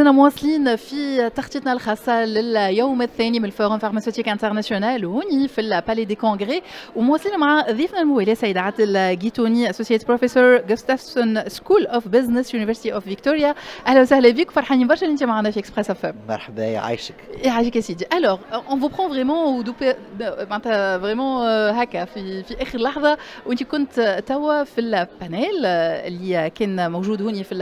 زلنا مواصلين في تغطيتنا الخاصة لليوم الثاني من الفورم فارماسيوتيك انترناسيونال هوني في البالي دي كونغري، ومواصلين مع ضيفنا الموالي سيدة عادل جيتوني اسوسييت بروفيسور جوستافسون سكول اوف بزنس يونيفرسيتي اوف فيكتوريا. اهلا وسهلا بك، فرحانين برشا اللي انت معنا في اكسبريس اف ام. مرحبا يعيشك. يعيشك يا سيدي. الوغ اون فو برون فريمون معناتها فريمون هكا في اخر لحظة، وانت كنت توا في البانيل اللي كان موجود هوني في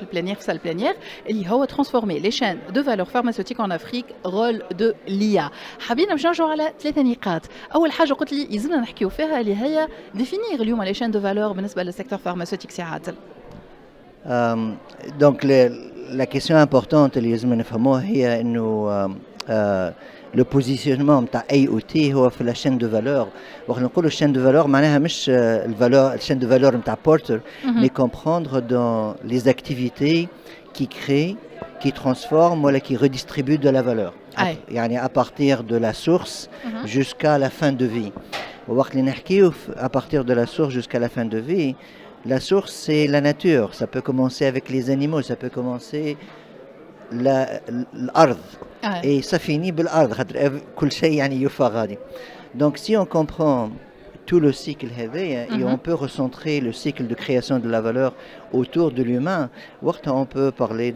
البلانيير في الصالة البلانيير اللي هو transformer les chaînes de valeur pharmaceutique en Afrique, rôle de l'IA. حابين نرجعوا على ثلاثة نقاط. أول حاجة قلت لي يلزمنا نحكيو فيها اللي هي définir اليوم les chaînes de valeur بالنسبة للسيكتور pharmaceutique سي عادل. Donc la question importante اللي يلزمنا نفهموها هي إنه le positionnement نتاع أي outil هو في la chaîne de valeur. وقت نقولوا chaîne de valeur معناها مش chaîne de valeur نتاع porteur, mais comprendre dans les activités qui crée, qui transforme, voilà, qui redistribue de la valeur. Yani à partir de la source jusqu'à la fin de vie. À partir de la source jusqu'à la fin de vie, la source c'est la nature. Ça peut commencer avec les animaux, ça peut commencer l'ard. Et ça finit par l'ard. Donc si on comprend tout le cycle et on peut recentrer le cycle de création de la valeur autour de l'humain. On peut parler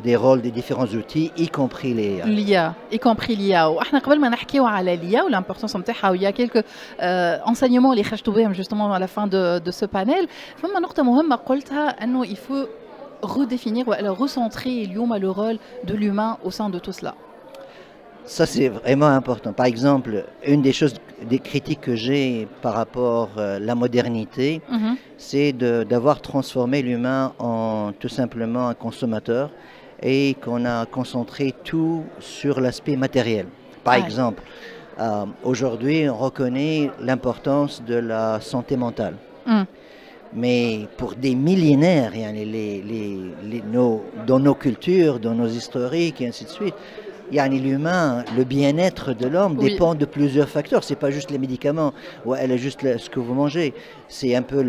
des rôles des différents outils, y compris l'IA. Y compris l'IA. وإحنا قبل ما نحكيو على l'IA و l'importance نتاعها ويا quelques enseignements اللي خرجتوا بهم justement à la fin de ce panel. فما نقطة مهمة قلتها إنه il faut redéfinir ou recentrer اليوم le rôle de l'humain au sein de tout cela. Ça, c'est vraiment important. Par exemple, une des choses, des critiques que j'ai par rapport à la modernité, c'est d'avoir transformé l'humain en tout simplement un consommateur et qu'on a concentré tout sur l'aspect matériel. Par exemple, aujourd'hui, on reconnaît l'importance de la santé mentale. Mais pour des millénaires, dans nos cultures, dans nos historiques et ainsi de suite, l'humain, le bien-être de l'homme dépend de plusieurs facteurs. C'est pas juste les médicaments, ou elle est juste ce que vous mangez. C'est un peu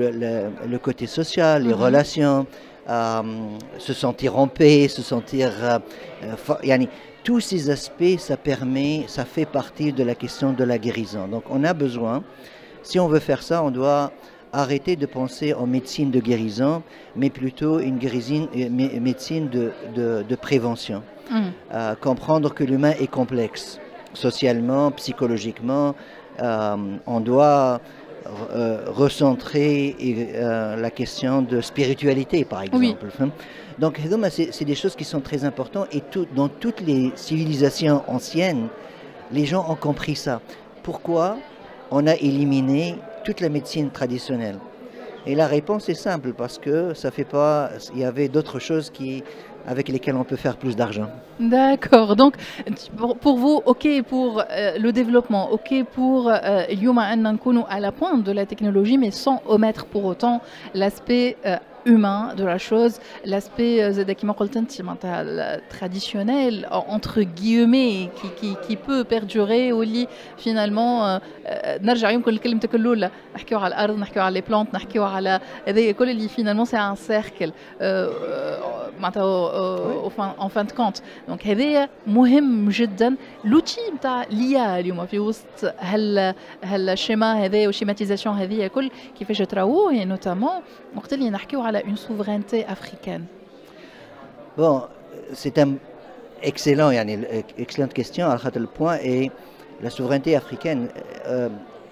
le côté social, les relations, se sentir en paix, se sentir. Tous ces aspects, ça fait partie de la question de la guérison. Donc, on a besoin. Si on veut faire ça, on doit arrêter de penser en médecine de guérison, mais plutôt une médecine de prévention. Comprendre que l'humain est complexe, socialement, psychologiquement. On doit recentrer la question de spiritualité, par exemple. Donc, c'est des choses qui sont très importantes et dans toutes les civilisations anciennes, les gens ont compris ça. Pourquoi on a éliminé toute la médecine traditionnelle? Et la réponse est simple, parce que ça fait pas. Il y avait d'autres choses avec lesquelles on peut faire plus d'argent. D'accord. Donc, pour vous, ok pour le développement, ok pour اليوم أن نكونوا à la pointe de la technologie, mais sans omettre pour autant l'aspect humain de la chose, l'aspect traditionnel entre guillemets qui peut perdurer ou اللي finalement نرجع يمكن لكلمتك الأولى نحكيو على الأرض نحكيو على les plantes نحكيو على هذا كل اللي finalement c'est un cercle en fin de compte. Donc هذا مهم جدا. لوتي نتاع ليا اليوم في وسط هالشيما هذا والشيماتيزاسيون هذه كل كيفاش تراوه نوتامون وقت اللي نحكيو على une souveraineté africaine. Bon, c'est un excellente question. Le point est la souveraineté africaine.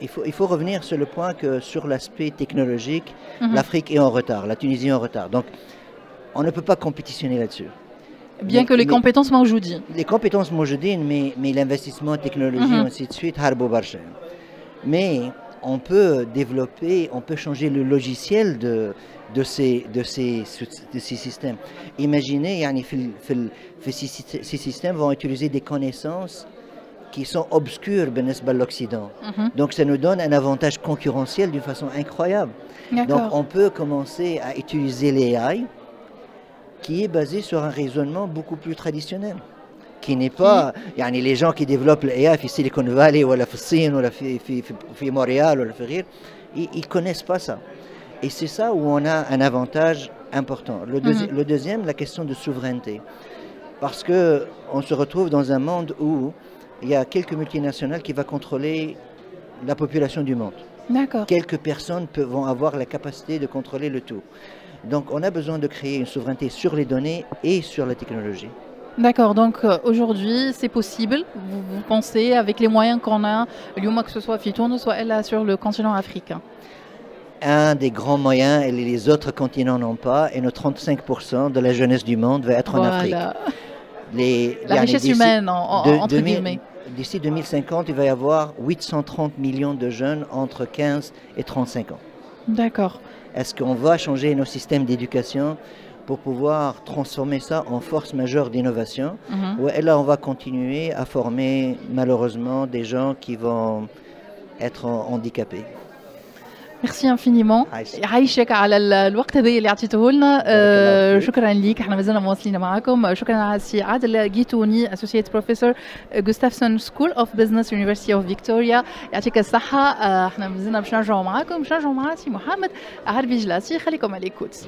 Il faut revenir sur le point que sur l'aspect technologique, l'Afrique est en retard, la Tunisie est en retard. Donc, on ne peut pas compétitionner là-dessus. Bien que les compétences موجودين. Les compétences موجودين, mais l'investissement technologique, ainsi de suite, harbo barsha. Mais on peut développer, on peut changer le logiciel de ces systèmes. Imaginez, ces systèmes vont utiliser des connaissances qui sont obscures à l'Occident. Donc ça nous donne un avantage concurrentiel d'une façon incroyable. Donc on peut commencer à utiliser l'AI qui est basé sur un raisonnement beaucoup plus traditionnel. Qui n'est pas, les gens qui développent l'AI في Silicon Valley ou في الصين ou في Montréal ou في غير, ils connaissent pas ça. Et c'est ça où on a un avantage important. Le deuxième, la question de souveraineté. Parce qu'on se retrouve dans un monde où il y a quelques multinationales qui vont contrôler la population du monde. D'accord. Quelques personnes vont avoir la capacité de contrôler le tout. Donc on a besoin de créer une souveraineté sur les données et sur la technologie. D'accord, donc aujourd'hui c'est possible, vous pensez, avec les moyens qu'on a, que ce soit Fitoun, soit elle sur le continent africain. Un des grands moyens, et les autres continents n'ont pas, et nos 35% de la jeunesse du monde va être en Afrique. La richesse humaine, entre guillemets. D'ici 2050, il va y avoir 830 millions de jeunes entre 15 et 35 ans. D'accord. Est-ce qu'on va changer nos systèmes d'éducation pour pouvoir transformer ça en force majeure d'innovation? Et là, on va continuer à former malheureusement des gens qui vont être handicapés. ميرسي انفينيمون يعيشك على الوقت هذا اللي عطيته لنا. شكرا ليك، احنا مازلنا مواصلين معكم. شكرا على السي عادل جيتوني اسوسييت بروفيسور جوستافسون سكول اوف بزنس يونيفرسيتي اوف فيكتوريا، يعطيك الصحه. احنا مازلنا باش نرجعوا معاكم، باش نرجعوا مع سي محمد عربي جلاسي. خليكم على الكوت.